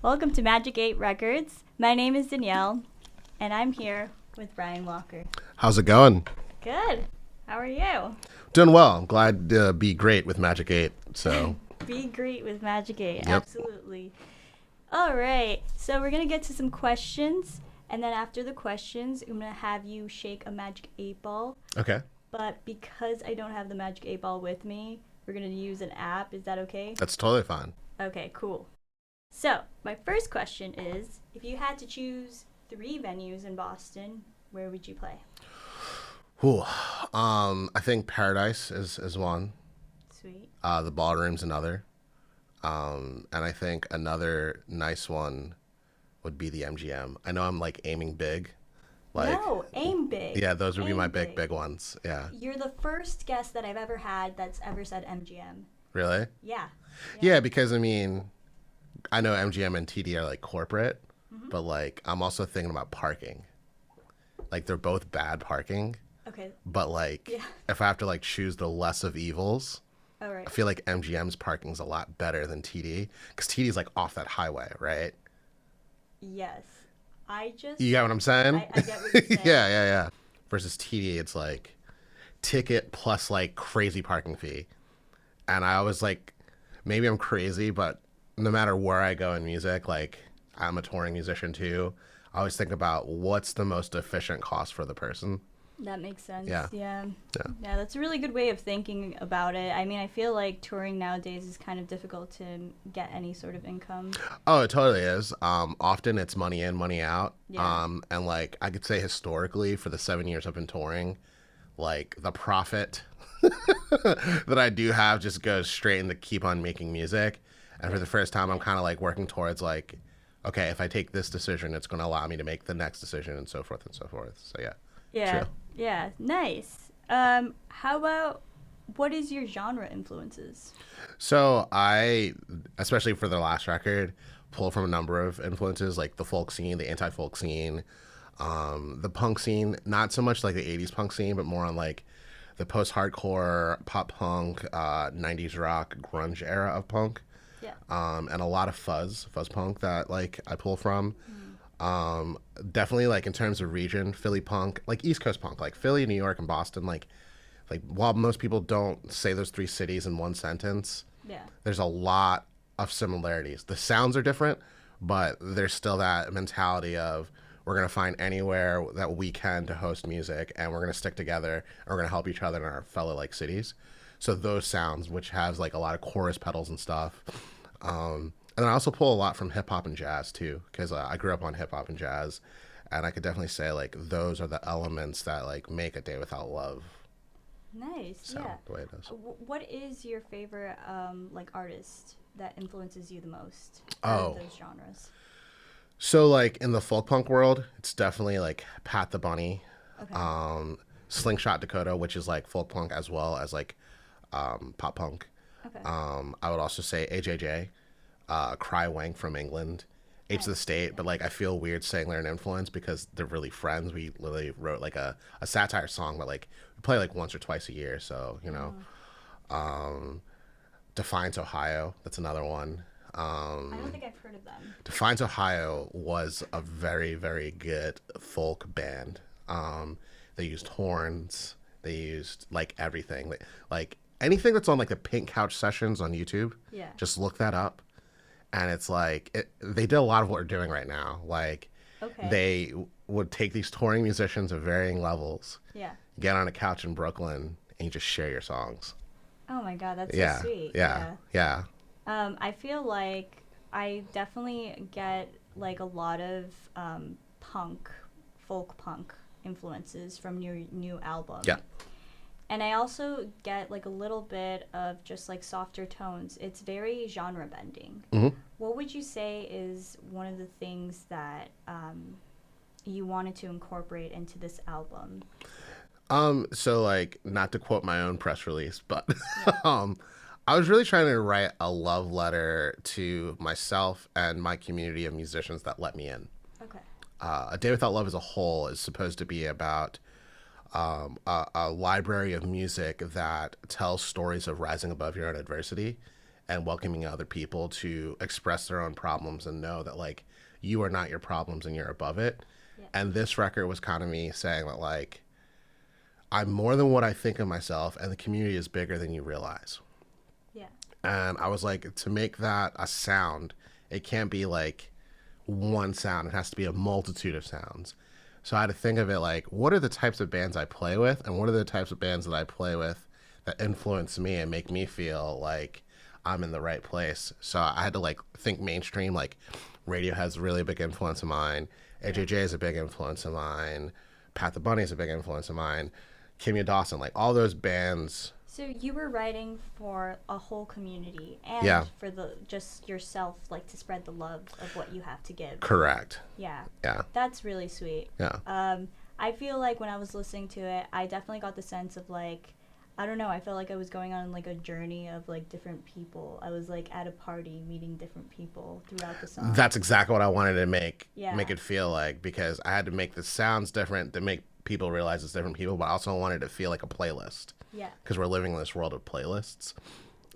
Welcome to Magic 8 Records. My name is Danielle, and I'm here with Brian Walker. How's it going? Good. How are you? Doing well. I'm glad to be great with Magic 8. So Be great with Magic 8. Yep. Absolutely. All right. So we're going to get to some questions, and then after the questions, I'm going to have you shake a Magic 8 ball. Okay. But because I don't have the Magic 8 ball with me, we're going to use an app. Is that okay? That's totally fine. Okay, cool. So, my first question is, if you had to choose 3 venues in Boston, where would you play? Ooh. I think Paradise is one. Sweet. The Ballroom's another. And I think another nice one would be the MGM. I know I'm like aiming big. No, aim big. Yeah, those would be Aim my big ones. Yeah. You're the first guest that I've ever had that's ever said MGM. Really? Yeah. Yeah, because I mean, I know MGM and TD are like corporate, but like I'm also thinking about parking. Like they're both bad parking, Okay. but like Yeah. if I have to like choose the less of evils, All right. I feel like MGM's parking's a lot better than TD because TD's like off that highway, right? Yes. You get what I'm saying? I get what you're saying. Yeah. Versus TD, it's like ticket plus like crazy parking fee. And I always like, maybe I'm crazy, but no matter where I go in music, like I'm a touring musician too. I always think about what's the most efficient cost for the person. That makes sense. Yeah. Yeah, that's a really good way of thinking about it. I mean, I feel like touring nowadays is kind of difficult to get any sort of income. Oh, it totally is. Often it's money in, money out. Yeah. And like I could say historically for the 7 years I've been touring, like the profit that I do have just goes straight into keep on making music. And for the first time, I'm kind of like working towards like, okay, if I take this decision, it's going to allow me to make the next decision and so forth and so forth. So yeah. Yeah. True. Yeah. Nice. How about what is your genre influences? So I, especially for the last record, pull from a number of influences like the folk scene, the anti-folk scene, the punk scene, not so much like the 80s punk scene, but more on like the post-hardcore, pop punk, 90s rock, grunge era of punk. Yeah. And a lot of fuzz punk that like I pull from. Definitely like in terms of region, Philly punk, like East Coast punk, like Philly, New York, and Boston. Like while most people don't say those 3 cities in one sentence, Yeah. there's a lot of similarities. The sounds are different, but there's still that mentality of we're gonna find anywhere that we can to host music, and we're gonna stick together, and we're gonna help each other in our fellow like cities. So those sounds, which has like a lot of chorus pedals and stuff. And I also pull a lot from hip hop and jazz too, because I grew up on hip hop and jazz, and I could definitely say like those are the elements that like make A Day Without Love Nice. sound Yeah. the way it does. What is your favorite like artist that influences you the most Oh. out of those genres? So like in the folk punk world, it's definitely like Pat the Bunny, Okay. Slingshot Dakota, which is like folk punk as well as like pop punk. Okay. I would also say AJJ, Cry Wank from England, H to the State, but like I feel weird saying they're an influence because they're really friends. We literally wrote like a satire song, but like we play like once or twice a year, so you know. Defiance Ohio, that's another one. I don't think I've heard of them. Defiance Ohio was a very, very good folk band. They used horns. They used like everything. Like anything that's on like the Pink Couch Sessions on YouTube. Yeah. Just look that up. And it's like, they did a lot of what we're doing right now. Like Okay. they would take these touring musicians of varying levels, Yeah. get on a couch in Brooklyn, and you just share your songs. Oh my God, that's Yeah. so sweet. Yeah. I feel like I definitely get like a lot of folk punk influences from your new album. Yeah. And I also get like a little bit of just like softer tones. It's very genre bending. Mhm. What would you say is one of the things that you wanted to incorporate into this album? So like, not to quote my own press release, but I was really trying to write a love letter to myself and my community of musicians that let me in. Okay. A Day Without Love as a whole is supposed to be about a library of music that tells stories of rising above your own adversity and welcoming other people to express their own problems and know that like you are not your problems and you're above it. Yeah. And this record was kind of me saying that like I'm more than what I think of myself, and the community is bigger than you realize. Yeah. And I was like, to make that a sound, it can't be like one sound. It has to be a multitude of sounds. So I had to think of it like, what are the types of bands I play with, and what are the types of bands that I play with that influence me and make me feel like I'm in the right place. So I had to like think mainstream, like Radiohead's a really big influence of mine. AJJ is a big influence of mine. Pat the Bunny is a big influence of mine. Kimya Dawson, like all those bands. So you were writing for a whole community and for the just yourself, like to spread the love of what you have to give. Correct. Yeah. Yeah. That's really sweet. Yeah. I feel like when I was listening to it, I definitely got the sense of like, I don't know, I felt like I was going on like a journey of like different people. I was like at a party meeting different people throughout the song. That's exactly what I wanted to make it feel like, because I had to make the sounds different to make people realize it's different people, but I also wanted it to feel like a playlist. Yeah. Because we're living in this world of playlists.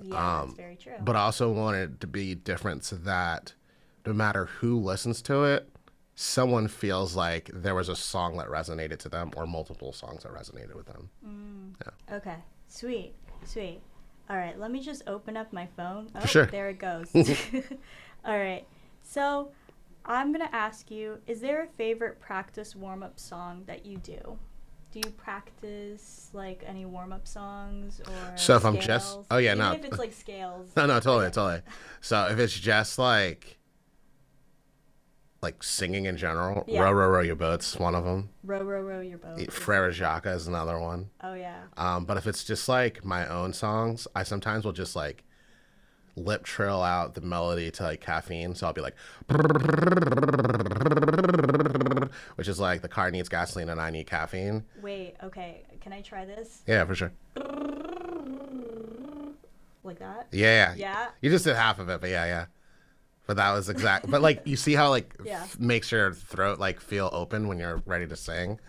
Yeah, that's very true. But I also wanted it to be different so that no matter who listens to it, someone feels like there was a song that resonated to them or multiple songs that resonated with them. Yeah. Okay. Sweet. Sweet. All right. Let me just open up my phone. Oh, sure. There it goes. All right. So I'm going to ask you, is there a favorite practice warm-up song that you do? Do you practice like any warm-up songs or so if scales? I'm just no, if it's like scales. no, totally. So if it's just like singing in general, row row row your boat's one of them. Row row row your boat. Frere Jacques is another one. Oh yeah. But if it's just like my own songs, I sometimes will just like lip trill out the melody to like Caffeine. So I'll be like, which is like the car needs gasoline and I need caffeine. Wait, okay. Can I try this? Yeah, for sure. Like that? Yeah. Yeah. You just did half of it, but yeah. But that was exact. But like, you see how like makes your throat like feel open when you're ready to sing.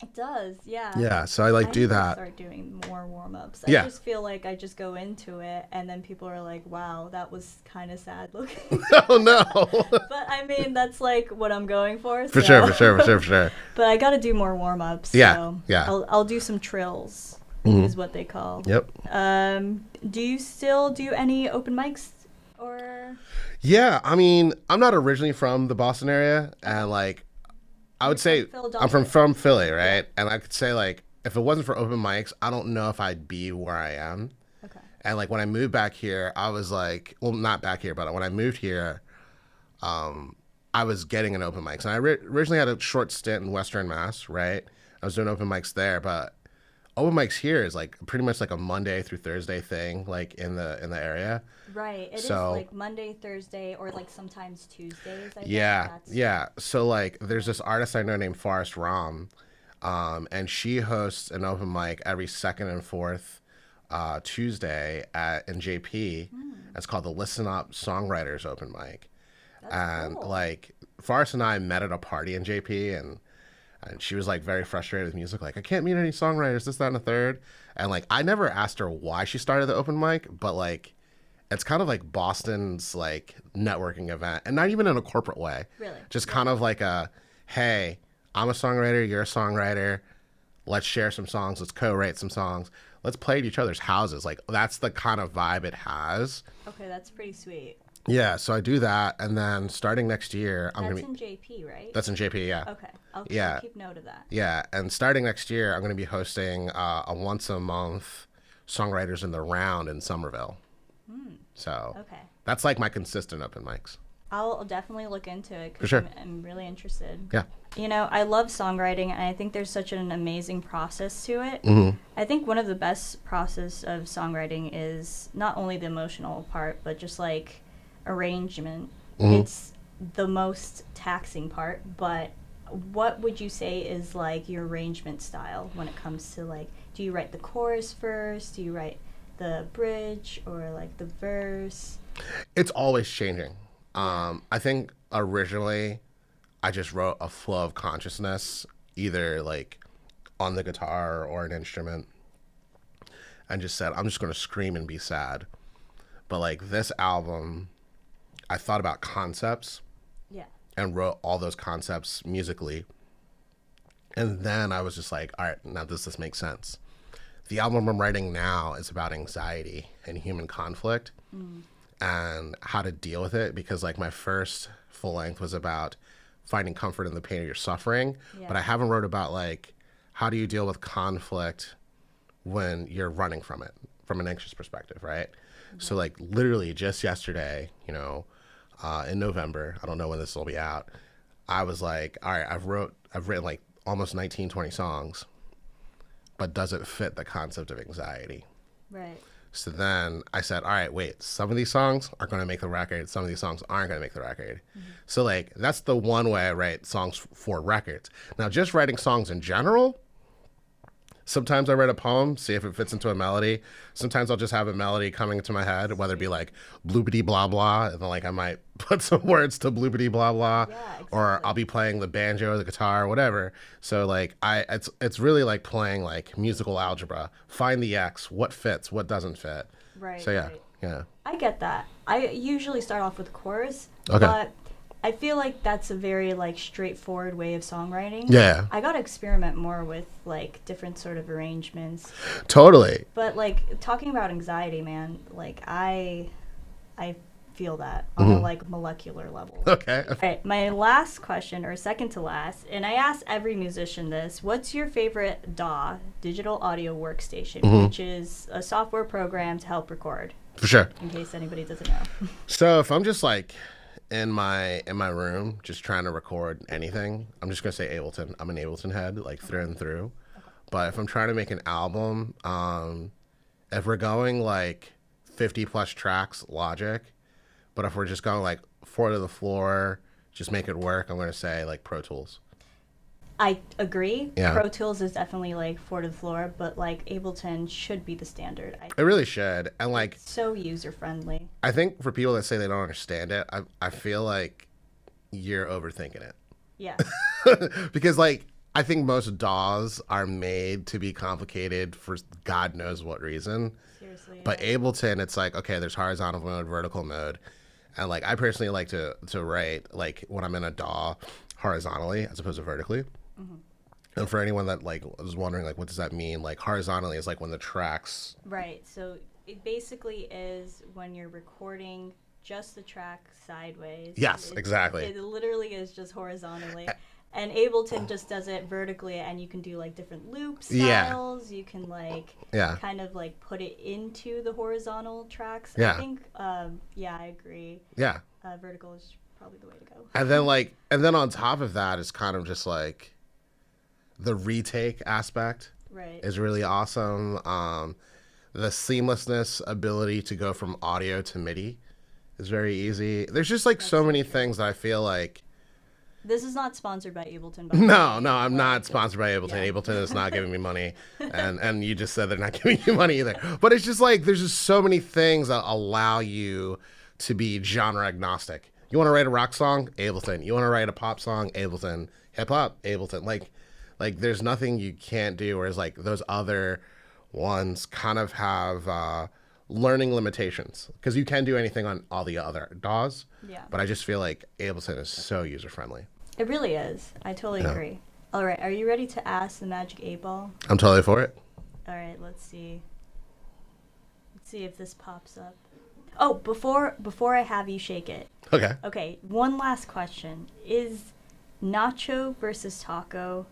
It does, yeah. Yeah, so I like do that. Start doing more warm-ups. Yeah. I just feel like I just go into it, and then people are like, "Wow, that was kind of sad looking." Oh no. But I mean, that's like what I'm going for. For sure. But I got to do more warm-ups. Yeah, so yeah. I'll do some trills, is what they call. Yep. Do you still do any open mics, or? Yeah, I mean, I'm not originally from the Boston area, and like, I would say I'm from Philly, right? And I could say like, if it wasn't for open mics, I don't know if I'd be where I am. Okay. And like when I moved back here, I was like, well, not back here, but when I moved here, I was getting an open mics, and I originally had a short stint in Western Mass, right? I was doing open mics there, but open mics here is like pretty much like a Monday through Thursday thing, like in the area. Right. It is like Monday, Thursday, or like sometimes Tuesdays. I think. Yeah. So like, there's this artist I know named Forrest Rom, and she hosts an open mic every second and fourth Tuesday in JP. It's called the Listen Up Songwriters Open Mic. That's cool. Like, Forrest and I met at a party in JP, and she was like very frustrated with music, like, I can't meet any songwriters, this, that, and the third. And like, I never asked her why she started the open mic, but like, it's kind of like Boston's like networking event, and not even in a corporate way. Really? Just kind of like a, hey, I'm a songwriter, you're a songwriter, let's share some songs, let's co-write some songs, let's play at each other's houses. Like, that's the kind of vibe it has. Okay, that's pretty sweet. Yeah, so I do that, and then starting next year, That's in JP, right? That's in JP, yeah. Okay, I'll keep note of that. Yeah, and starting next year, I'm going to be hosting a once-a-month Songwriters in the Round in Somerville. So that's like my consistent open mics. I'll definitely look into it because I'm really interested. Yeah. You know, I love songwriting, and I think there's such an amazing process to it. I think one of the best process of songwriting is not only the emotional part, but just like arrangement. It's the most taxing part, but what would you say is like your arrangement style when it comes to like, do you write the chorus first? Do you write the bridge or like the verse? It's always changing. I think originally I just wrote a flow of consciousness, either like on the guitar or an instrument, and just said, I'm just going to scream and be sad. But like this album, I thought about concepts Yeah. and wrote all those concepts musically. And then I was just like, all right, now does this make sense? The album I'm writing now is about anxiety and human conflict and how to deal with it, because like my first full length was about finding comfort in the pain of your suffering, but I haven't wrote about like how do you deal with conflict when you're running from it from an anxious perspective, right? So like literally just yesterday, in November, I don't know when this will be out, I was like, all right, I've written like almost 19, 20 songs, but does it fit the concept of anxiety? Right. So then I said, all right, wait, some of these songs are going to make the record. Some of these songs aren't going to make the record. So like, that's the one way I write songs for records. Now, just writing songs in general, sometimes I write a poem, see if it fits into a melody. Sometimes I'll just have a melody coming into my head, whether it be like bloopity blah blah, and then like I might put some words to bloopity blah blah, or I'll be playing the banjo, the guitar, whatever. So like it's really like playing like musical algebra. Find the X, what fits, what doesn't fit. Right. So yeah, right. yeah. I get that. I usually start off with chorus, Okay. but I feel like that's a very like straightforward way of songwriting. Yeah. I gotta experiment more with like different sort of arrangements. Totally. But like talking about anxiety, man, like I feel that on a like molecular level. Okay. All right, my last question, or second to last, and I ask every musician this: what's your favorite DAW, digital audio workstation, which is a software program to help record? For sure. In case anybody doesn't know. So if I'm just like in my room just trying to record anything, I'm just gonna say Ableton. I'm an Ableton head, like through and through. But if I'm trying to make an album, if we're going like 50 plus tracks, Logic. But if we're just going like 4 to the floor, just make it work, I'm gonna say like Pro Tools. I agree. Yeah. Pro Tools is definitely like 4 to the floor, but like Ableton should be the standard. It really should. And like, It's so user friendly. I think for people that say they don't understand it, I feel like you're overthinking it. Yeah. Because like, I think most DAWs are made to be complicated for God knows what reason. Seriously. But Ableton, it's like, okay, there's horizontal mode, vertical mode. And like, I personally like to write like when I'm in a DAW horizontally as opposed to vertically. And for anyone that like was wondering like what does that mean, like horizontally is like when the tracks Right. So it basically is when you're recording just the track sideways. Yes, exactly. It literally is just horizontally. And Ableton just does it vertically, and you can do like different loop styles. You can like kind of like put it into the horizontal tracks. I think, I agree. Yeah. Vertical is probably the way to go. And then on top of that is kind of just like the retake aspect is really awesome. The seamlessness ability to go from audio to MIDI is very easy. There's just like so many things that I feel like. This is not sponsored by Ableton. No, I'm not sponsored by Ableton. Yeah. Ableton is not giving me money. And you just said they're not giving you money either. But it's just like, there's just so many things that allow you to be genre agnostic. You want to write a rock song? Ableton. You want to write a pop song? Ableton. Hip hop? Ableton. Like there's nothing you can't do. Whereas like those other ones kind of have learning limitations, because you can do anything on all the other DAWs. Yeah. But I just feel like Ableton is so user friendly. It really is. I totally agree. All right, are you ready to ask the Magic 8 Ball? I'm totally for it. All right, let's see. Let's see if this pops up. Oh, before I have you shake it. Okay. Okay, one last question. Is nacho versus taco,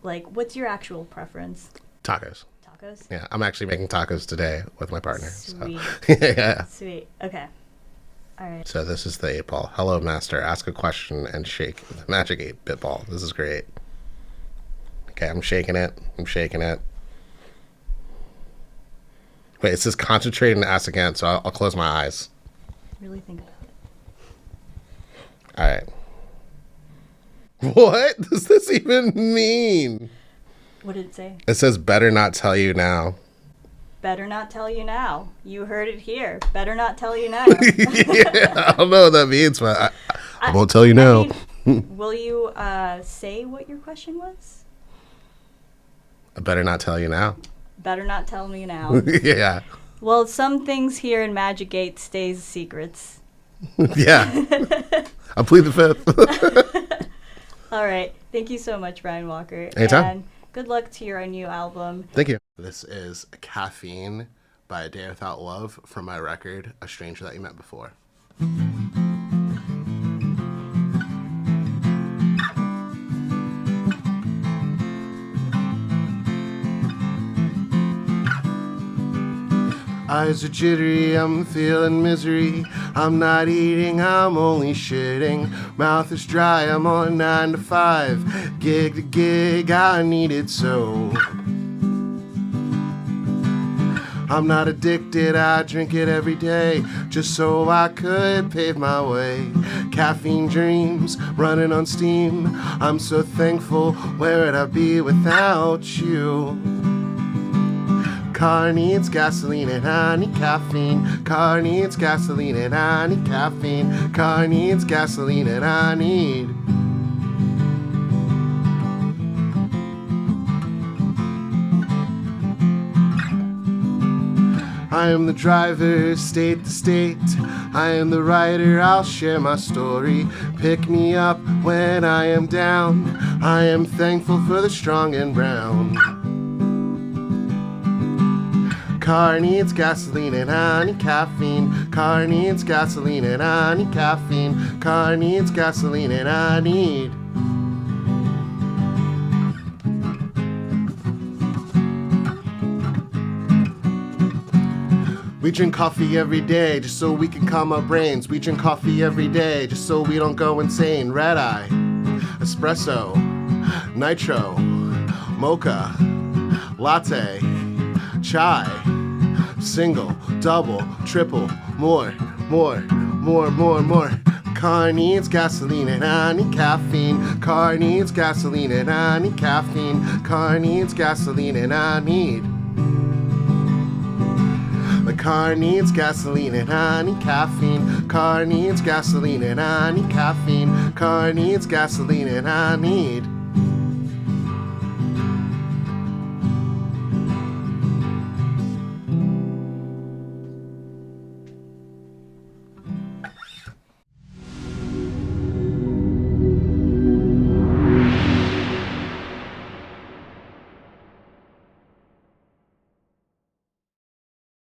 like, what's your actual preference? Tacos. Tacos? Yeah, I'm actually making tacos today with my partner. Sweet. So. Yeah. Sweet. Okay. All right. So this is the 8 ball. Hello, master. Ask a question and shake the magic 8-bit ball. This is great. Okay, I'm shaking it. Wait, it says concentrate and ask again, so I'll close my eyes. Really think about it. All right. What does this even mean? What did it say? It says better not tell you now. Better not tell you now. You heard it here. Better not tell you now. Yeah, I don't know what that means, but I won't tell you now. Will you say what your question was? I better not tell you now. Better not tell me now. Yeah. Well, some things here in Magic Gate stays secrets. Yeah. I plead the fifth. All right. Thank you so much, Brian Walker. Anytime. And good luck to your new album. Thank you. This is Caffeine by A Day Without Love from my record, A Stranger That You Met Before. Eyes are jittery, I'm feeling misery. I'm not eating, I'm only shitting. Mouth is dry, I'm on 9 to 5. Gig to gig, I need it so. I'm not addicted, I drink it every day, just so I could pave my way. Caffeine dreams, running on steam. I'm so thankful, where would I be without you? Car needs gasoline and I need caffeine. Car needs gasoline and I need caffeine. Car needs gasoline and I need. I am the driver, state to state. I am the writer, I'll share my story. Pick me up when I am down. I am thankful for the strong and brown. Car needs gasoline and I need caffeine. Car needs gasoline and I need caffeine. Car needs gasoline and I need. We drink coffee every day just so we can calm our brains. We drink coffee every day just so we don't go insane. Red eye, espresso, nitro, mocha, latte, chai, single, double, triple, more. Car needs gasoline and I need caffeine. Car needs gasoline and I need caffeine. Car needs gasoline and I need. The car needs gasoline and I need caffeine. Car needs gasoline and I need caffeine. Car needs gasoline and I need.